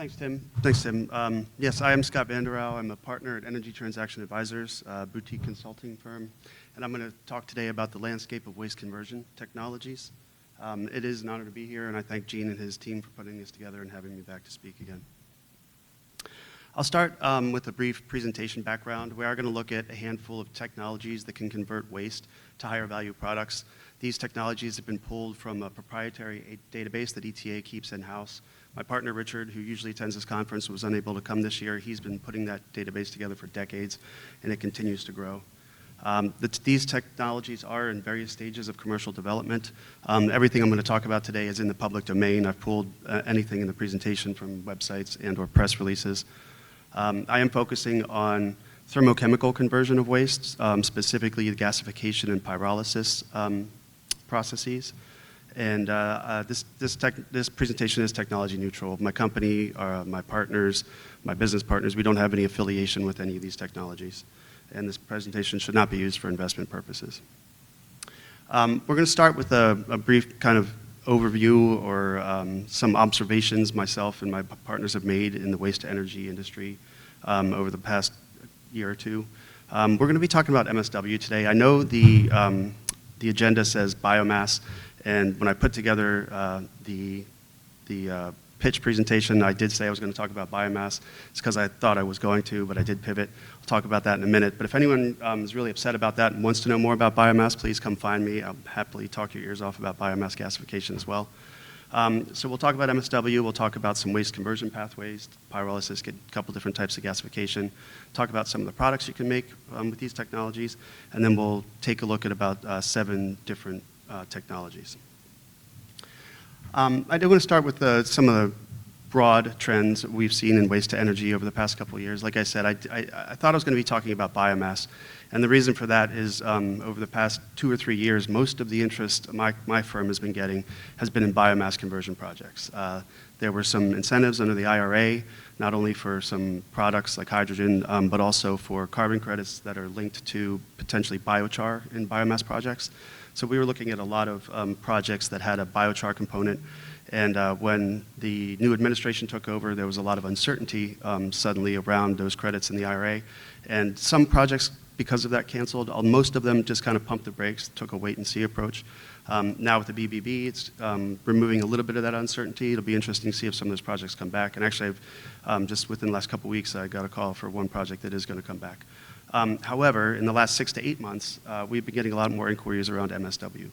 Thanks, Tim. Thanks, Tim. Yes, I am Scott Vanderau. I'm a partner at Energy Transaction Advisors, a boutique consulting firm, and I'm going to talk today about the landscape of waste conversion technologies. It is an honor to be here, and I thank Gene and his team for putting this together and having me back to speak again. I'll start with a brief presentation background. We are going to look at a handful of technologies that can convert waste to higher value products. These technologies have been pulled from a proprietary database that ETA keeps in-house. My partner, Richard, who usually attends this conference, was unable to come this year. He's been putting that database together for decades, and it continues to grow. These technologies are in various stages of commercial development. Everything I'm going to talk about today is in the public domain. I've pulled anything in the presentation from websites and or press releases. I am focusing on thermochemical conversion of waste, specifically the gasification and pyrolysis processes. And this presentation is technology neutral. My company, my partners, my business partners, we don't have any affiliation with any of these technologies. And this presentation should not be used for investment purposes. We're going to start with a brief kind of overview or some observations myself and my partners have made in the waste to energy industry over the past year or two. We're going to be talking about MSW today. I know the agenda says biomass, and when I put together the pitch presentation, I did say I was going to talk about biomass. It's because I thought I was going to, but I did pivot. I'll talk about that in a minute. But if anyone is really upset about that and wants to know more about biomass, please come find me. I'll happily talk your ears off about biomass gasification as well. So we'll talk about MSW. We'll talk about some waste conversion pathways, pyrolysis, get a couple different types of gasification, talk about some of the products you can make with these technologies, and then we'll take a look at about 7 different technologies. I do want to start with some of the broad trends that we've seen in waste to energy over the past couple of years. Like I said, I thought I was going to be talking about biomass, and the reason for that is over the past 2 or 3 years, most of the interest my firm has been getting has been in biomass conversion projects. There were some incentives under the IRA, not only for some products like hydrogen, but also for carbon credits that are linked to potentially biochar in biomass projects. So we were looking at a lot of projects that had a biochar component, and when the new administration took over, there was a lot of uncertainty suddenly around those credits in the IRA, and some projects, because of that, canceled. Most of them just kind of pumped the brakes, took a wait-and-see approach. Now with the BBB, it's removing a little bit of that uncertainty. It'll be interesting to see if some of those projects come back, and actually just within the last couple of weeks, I got a call for one project that is going to come back. However, in the last 6 to 8 months, we've been getting a lot more inquiries around MSW.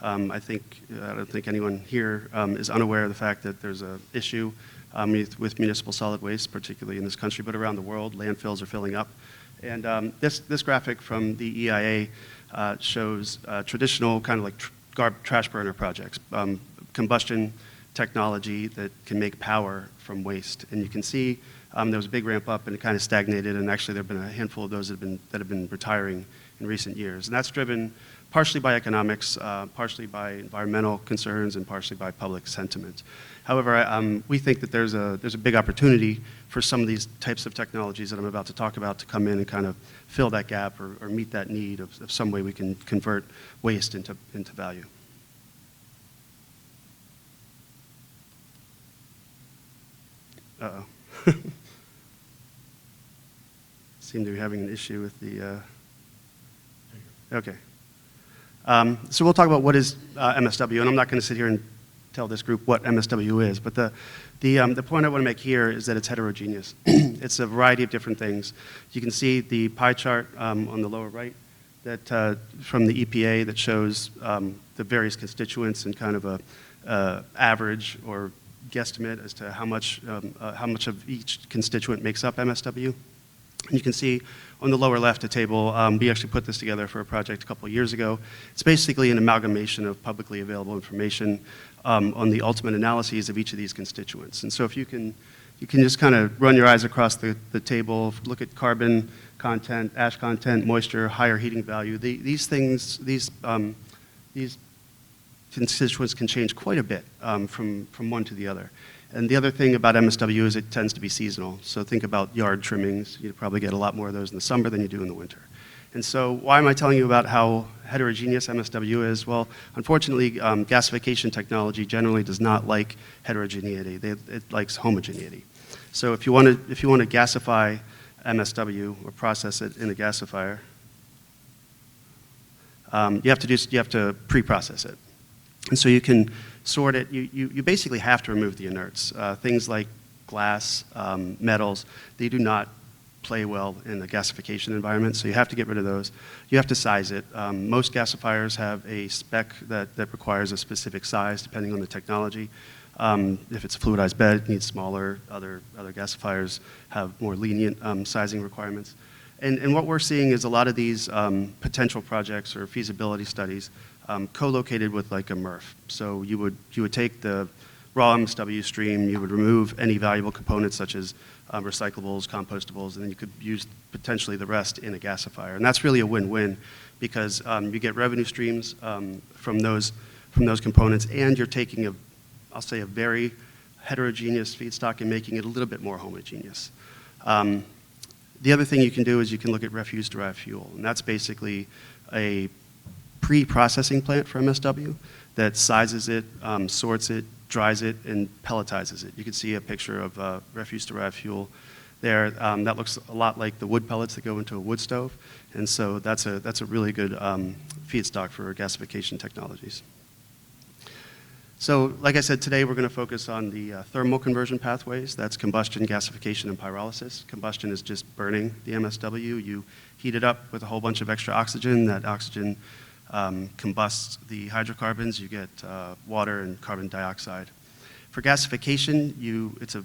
I don't think anyone here is unaware of the fact that there's an issue with municipal solid waste, particularly in this country, but around the world. Landfills are filling up. And this graphic from the EIA shows traditional kind of like trash burner projects, combustion technology that can make power from waste. And you can see there was a big ramp up and it kind of stagnated, and actually there have been a handful of those that have been retiring in recent years. And that's driven partially by economics, partially by environmental concerns, and partially by public sentiment. However, we think that there's a big opportunity for some of these types of technologies that I'm about to talk about to come in and kind of fill that gap or meet that need of some way we can convert waste into value. Uh-oh. Seem to be having an issue with the, okay. So we'll talk about what is MSW, and I'm not going to sit here and tell this group what MSW is, but the point I want to make here is that it's heterogeneous. It's a variety of different things. You can see the pie chart on the lower right that from the EPA that shows the various constituents and kind of a average or guesstimate as to how much of each constituent makes up MSW. And you can see on the lower left a table, we actually put this together for a project a couple of years ago. It's basically an amalgamation of publicly available information on the ultimate analyses of each of these constituents. And so if you can just kind of run your eyes across the table, look at carbon content, ash content, moisture, higher heating value. These constituents can change quite a bit from one to the other. And the other thing about MSW is it tends to be seasonal. So think about yard trimmings. You probably get a lot more of those in the summer than you do in the winter. And so why am I telling you about how heterogeneous MSW is? Well, unfortunately, gasification technology generally does not like heterogeneity. It likes homogeneity. So if you want to gasify MSW or process it in a gasifier, you have to pre-process it. And so you can sort it. You basically have to remove the inerts. Things like glass, metals, they do not play well in the gasification environment, so you have to get rid of those. You have to size it. Most gasifiers have a spec that requires a specific size depending on the technology. If it's a fluidized bed, it needs smaller. Other gasifiers have more lenient sizing requirements. And what we're seeing is a lot of these potential projects or feasibility studies co-located with like a MRF. So you would take the raw MSW stream, you would remove any valuable components such as recyclables, compostables, and then you could use potentially the rest in a gasifier. And that's really a win-win because you get revenue streams from those components, and you're taking I'll say a very heterogeneous feedstock and making it a little bit more homogeneous. The other thing you can do is you can look at refuse-derived fuel, and that's basically a pre-processing plant for MSW that sizes it, sorts it, dries it, and pelletizes it. You can see a picture of refuse-derived fuel there. That looks a lot like the wood pellets that go into a wood stove, and so that's a really good feedstock for gasification technologies. So, like I said, today we're going to focus on the thermal conversion pathways. That's combustion, gasification, and pyrolysis. Combustion is just burning the MSW. You heat it up with a whole bunch of extra oxygen. That oxygen combusts the hydrocarbons. You get water and carbon dioxide. For gasification,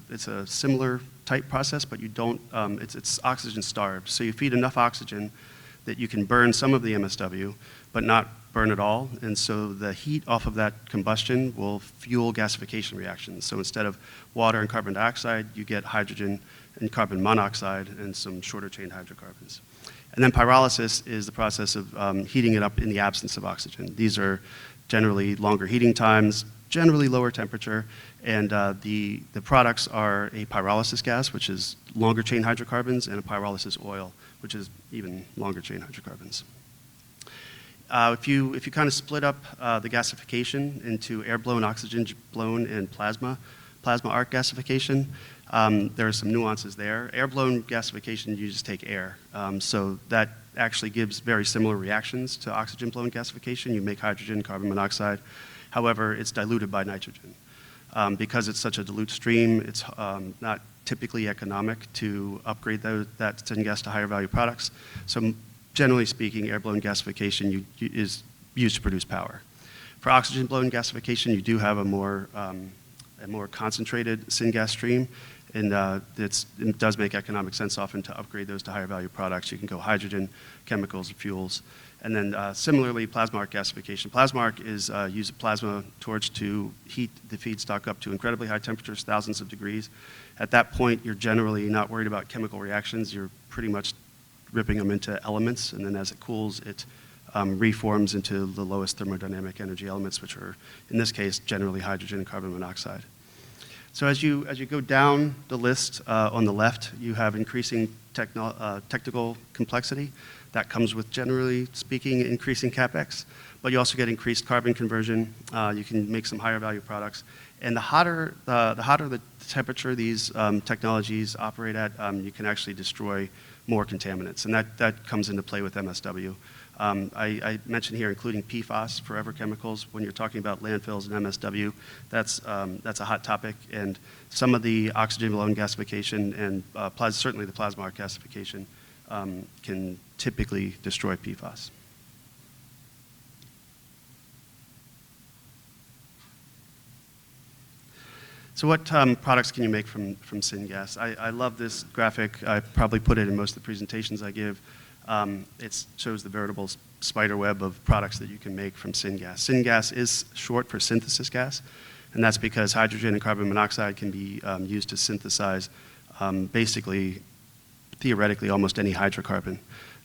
it's a similar type process, but you don't. It's oxygen starved. So you feed enough oxygen that you can burn some of the MSW, but not burn it all. And so the heat off of that combustion will fuel gasification reactions. So instead of water and carbon dioxide, you get hydrogen and carbon monoxide and some shorter chain hydrocarbons. And then pyrolysis is the process of heating it up in the absence of oxygen. These are generally longer heating times, generally lower temperature, and the products are a pyrolysis gas, which is longer chain hydrocarbons, and a pyrolysis oil, which is even longer chain hydrocarbons. If you kind of split up the gasification into air-blown, oxygen-blown, and plasma arc gasification, there are some nuances there. Air-blown gasification, you just take air. So that actually gives very similar reactions to oxygen-blown gasification. You make hydrogen, carbon monoxide. However, it's diluted by nitrogen. Because it's such a dilute stream, it's not typically economic to upgrade that syngas to higher value products. So generally speaking, air-blown gasification is used to produce power. For oxygen-blown gasification, you do have a more concentrated syngas stream, and it does make economic sense often to upgrade those to higher value products. You can go hydrogen, chemicals, fuels. And then similarly, plasma arc gasification. Plasma arc is use a plasma torch to heat the feedstock up to incredibly high temperatures, thousands of degrees. At that point, you're generally not worried about chemical reactions. You're pretty much ripping them into elements, and then as it cools, it reforms into the lowest thermodynamic energy elements, which are, in this case, generally hydrogen and carbon monoxide. So as you go down the list on the left, you have increasing technical complexity. That comes with, generally speaking, increasing CapEx, but you also get increased carbon conversion. You can make some higher value products. And the hotter the temperature these technologies operate at, you can actually destroy more contaminants, and that comes into play with MSW. I mentioned here including PFAS, forever chemicals. When you're talking about landfills and MSW, that's a hot topic, and some of the oxygen-blown gasification and certainly the plasma arc gasification can typically destroy PFAS. So what products can you make from syngas? I love this graphic. I probably put it in most of the presentations I give. It shows the veritable spider web of products that you can make from syngas. Syngas is short for synthesis gas, and that's because hydrogen and carbon monoxide can be used to synthesize basically, theoretically, almost any hydrocarbon.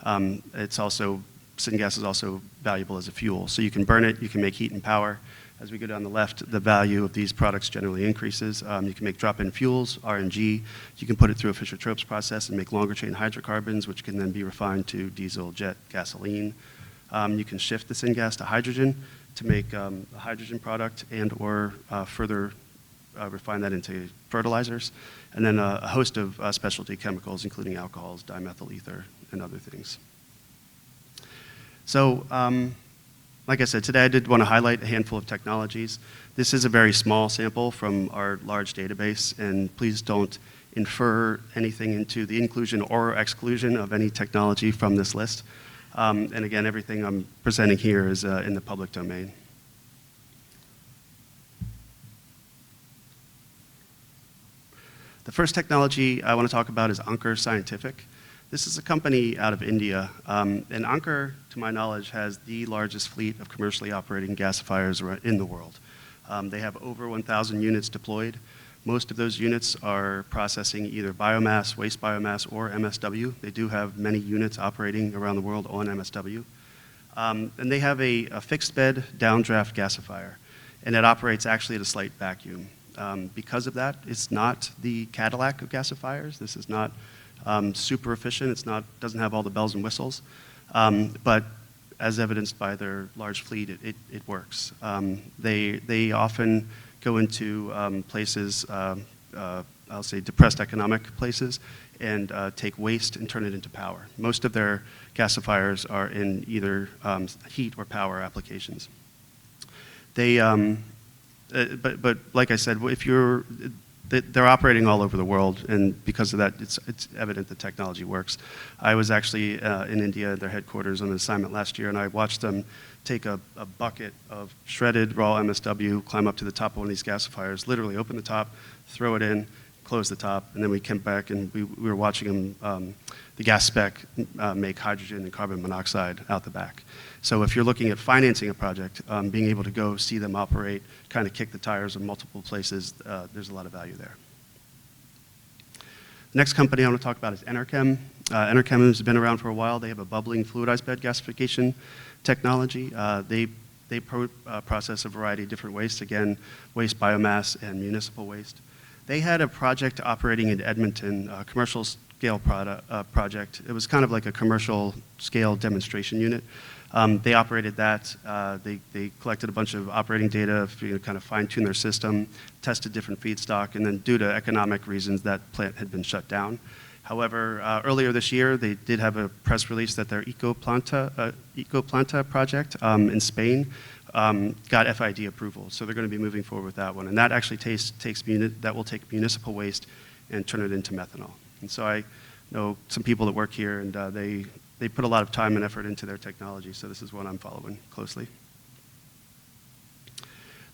Syngas is also valuable as a fuel. So you can burn it, you can make heat and power. As we go down the left, the value of these products generally increases. You can make drop-in fuels, RNG. You can put it through a Fischer-Tropsch process and make longer-chain hydrocarbons, which can then be refined to diesel, jet, gasoline. You can shift the syngas to hydrogen to make a hydrogen product and or further refine that into fertilizers, and then a host of specialty chemicals, including alcohols, dimethyl ether, and other things. So, like I said, today I did want to highlight a handful of technologies. This is a very small sample from our large database, and please don't infer anything into the inclusion or exclusion of any technology from this list. And again, everything I'm presenting here is in the public domain. The first technology I want to talk about is Ankur Scientific. This is a company out of India, and Ankur, to my knowledge, has the largest fleet of commercially operating gasifiers in the world. They have over 1,000 units deployed. Most of those units are processing either biomass, waste biomass, or MSW. They do have many units operating around the world on MSW. And they have a fixed bed downdraft gasifier, and it operates actually at a slight vacuum. Because of that, it's not the Cadillac of gasifiers. This is not super efficient. Doesn't have all the bells and whistles, but as evidenced by their large fleet, it works. They often go into places, I'll say depressed economic places, and take waste and turn it into power. Most of their gasifiers are in either heat or power applications. They, but like I said, if they're operating all over the world, and because of that, it's evident the technology works. I was actually in India at their headquarters on an assignment last year, and I watched them take a bucket of shredded raw MSW, climb up to the top of one of these gasifiers, literally open the top, throw it in, close the top, and then we came back and we were watching them, the gas spec, make hydrogen and carbon monoxide out the back. So if you're looking at financing a project, being able to go see them operate, kind of kick the tires in multiple places, there's a lot of value there. The next company I want to talk about is Enerchem. Enerchem has been around for a while. They have a bubbling fluidized bed gasification technology. They process a variety of different wastes, again, waste biomass and municipal waste. They had a project operating in Edmonton, a commercial scale project. It was kind of like a commercial scale demonstration unit. They operated that. They collected a bunch of operating data to kind of fine-tune their system, tested different feedstock, and then due to economic reasons, that plant had been shut down. However, earlier this year, they did have a press release that their Ecoplanta project in Spain got FID approval. So they're going to be moving forward with that one. And that actually that will take municipal waste and turn it into methanol. And so I know some people that work here, and they put a lot of time and effort into their technology, so this is one I'm following closely.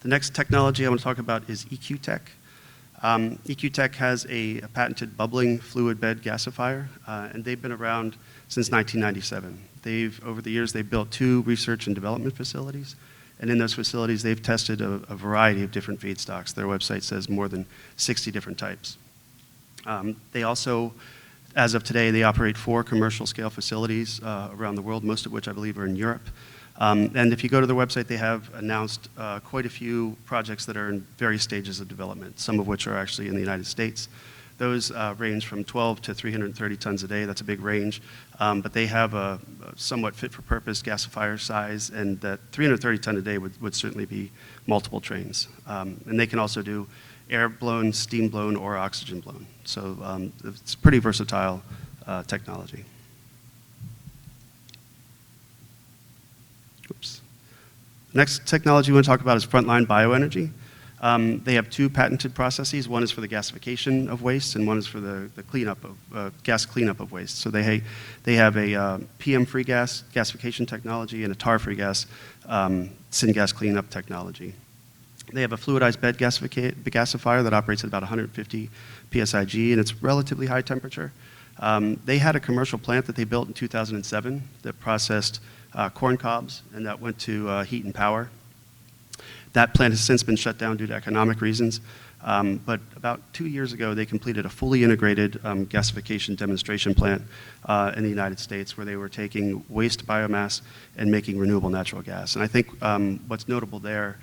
The next technology I want to talk about is EQTech. EQTech has a patented bubbling fluid bed gasifier, and they've been around since 1997. Over the years, they've built 2 research and development facilities, and in those facilities, they've tested a variety of different feedstocks. Their website says more than 60 different types. They also, as of today, they operate 4 commercial scale facilities around the world, most of which I believe are in Europe. And if you go to their website, they have announced quite a few projects that are in various stages of development, some of which are actually in the United States. Those range from 12 to 330 tons a day. That's a big range. But they have a somewhat fit-for-purpose gasifier size, and that 330 ton a day would certainly be multiple trains. And they can also do air-blown, steam-blown, or oxygen-blown. So it's pretty versatile technology. Oops. Next technology we want to talk about is Frontline Bioenergy. They have 2 patented processes. One is for the gasification of waste, and one is for the cleanup of gas cleanup of waste. So they have a PM-free gas gasification technology and a tar-free gas syngas cleanup technology. They have a fluidized bed gasifier that operates at about 150 psig, and it's relatively high temperature. They had a commercial plant that they built in 2007 that processed corn cobs, and that went to heat and power. That plant has since been shut down due to economic reasons. But about 2 years ago, they completed a fully integrated gasification demonstration plant in the United States, where they were taking waste biomass and making renewable natural gas. And I think what's notable there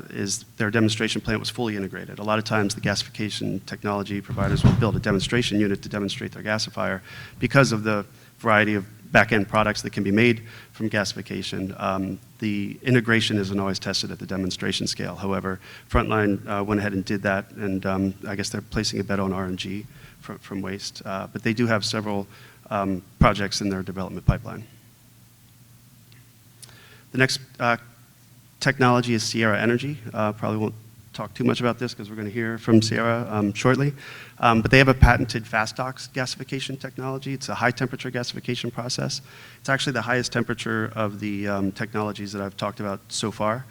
is their demonstration plant was fully integrated. A lot of times the gasification technology providers will build a demonstration unit to demonstrate their gasifier because of the variety of back-end products that can be made from gasification. The integration isn't always tested at the demonstration scale. However, Frontline went ahead and did that, and I guess they're placing a bet on RNG from waste. But they do have several projects in their development pipeline. The next technology is Sierra Energy. Probably won't talk too much about this because we're going to hear from Sierra shortly. But they have a patented FastOx gasification technology. It's a high temperature gasification process. It's actually the highest temperature of the technologies that I've talked about so far.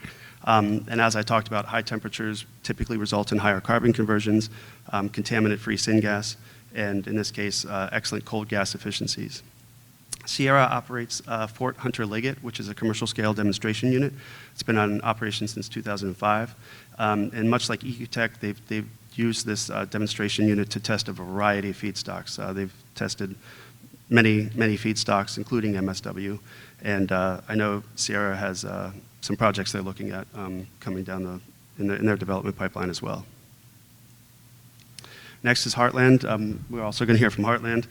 And as I talked about, high temperatures typically result in higher carbon conversions, contaminant-free syngas, and in this case, excellent cold gas efficiencies. Sierra operates Fort Hunter Liggett, which is a commercial scale demonstration unit. It's been on operation since 2005. And much like Ecotech, they've used this demonstration unit to test a variety of feedstocks. They've tested many feedstocks, including MSW. And I know Sierra has some projects they're looking at coming down in their development pipeline as well. Next is Heartland. We're also going to hear from Heartland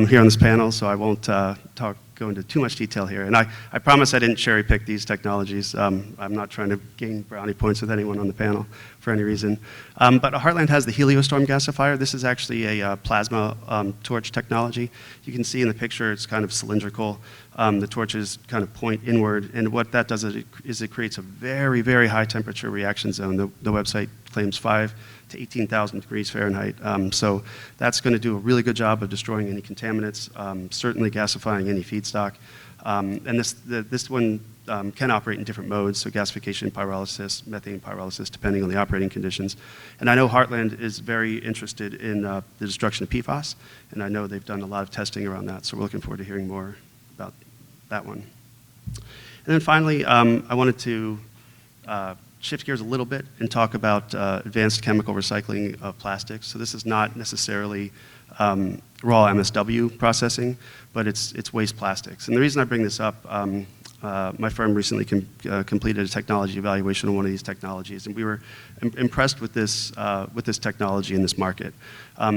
here on this panel, so I won't go into too much detail here. And I promise I didn't cherry pick these technologies. I'm not trying to gain brownie points with anyone on the panel for any reason. But Heartland has the Heliostorm gasifier. This is actually a plasma torch technology. You can see in the picture it's kind of cylindrical. The torches kind of point inward, and what that does is it creates a very, very high temperature reaction zone. The website claims 5 to 18,000 degrees Fahrenheit. So that's going to do a really good job of destroying any contaminants, certainly gasifying any feedstock. And this one can operate in different modes, so gasification, pyrolysis, methane pyrolysis, depending on the operating conditions. And I know Heartland is very interested in the destruction of PFAS, and I know they've done a lot of testing around that, so we're looking forward to hearing more about that one. And then finally, I wanted to shift gears a little bit and talk about advanced chemical recycling of plastics. So this is not necessarily raw MSW processing, but it's waste plastics. And the reason I bring this up, my firm recently completed a technology evaluation on one of these technologies, and we were impressed with this technology in this market.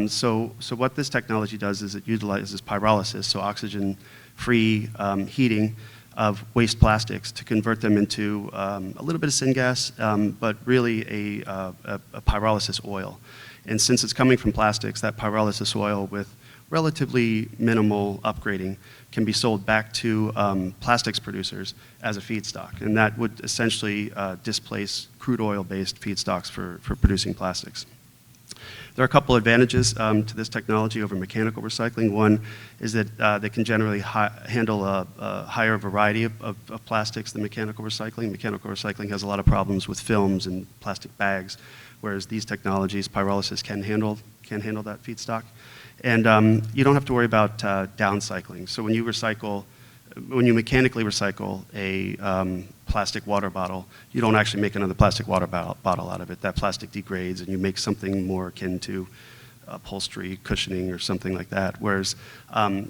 So what this technology does is it utilizes pyrolysis, so oxygen-free heating of waste plastics to convert them into a little bit of syngas, but really a pyrolysis oil. And since it's coming from plastics, that pyrolysis oil with relatively minimal upgrading can be sold back to plastics producers as a feedstock. And that would essentially displace crude oil-based feedstocks for producing plastics. There are a couple advantages to this technology over mechanical recycling. One is that they can generally handle a higher variety of plastics than mechanical recycling. Mechanical recycling has a lot of problems with films and plastic bags, whereas these technologies, pyrolysis can handle that feedstock. And you don't have to worry about downcycling. So when you mechanically recycle a plastic water bottle, you don't actually make another plastic water bottle out of it. That plastic degrades and you make something more akin to upholstery, cushioning, or something like that. Whereas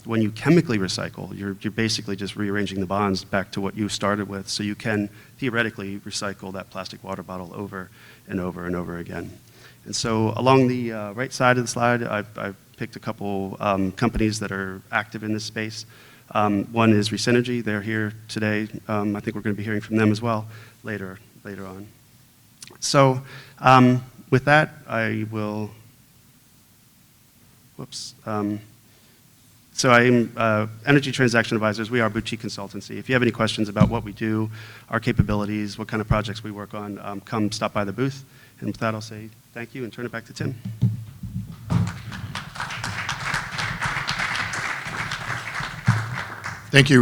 when you chemically recycle, you're basically just rearranging the bonds back to what you started with, so you can theoretically recycle that plastic water bottle over and over and over again. And so along the right side of the slide, I've picked a couple companies that are active in this space. One is Resynergy. They're here today. I think we're going to be hearing from them as well later on. So with that, I will, so I'm Energy Transaction Advisors. We are a boutique consultancy. If you have any questions about what we do, our capabilities, what kind of projects we work on, come stop by the booth. And with that, I'll say thank you and turn it back to Tim. Thank you.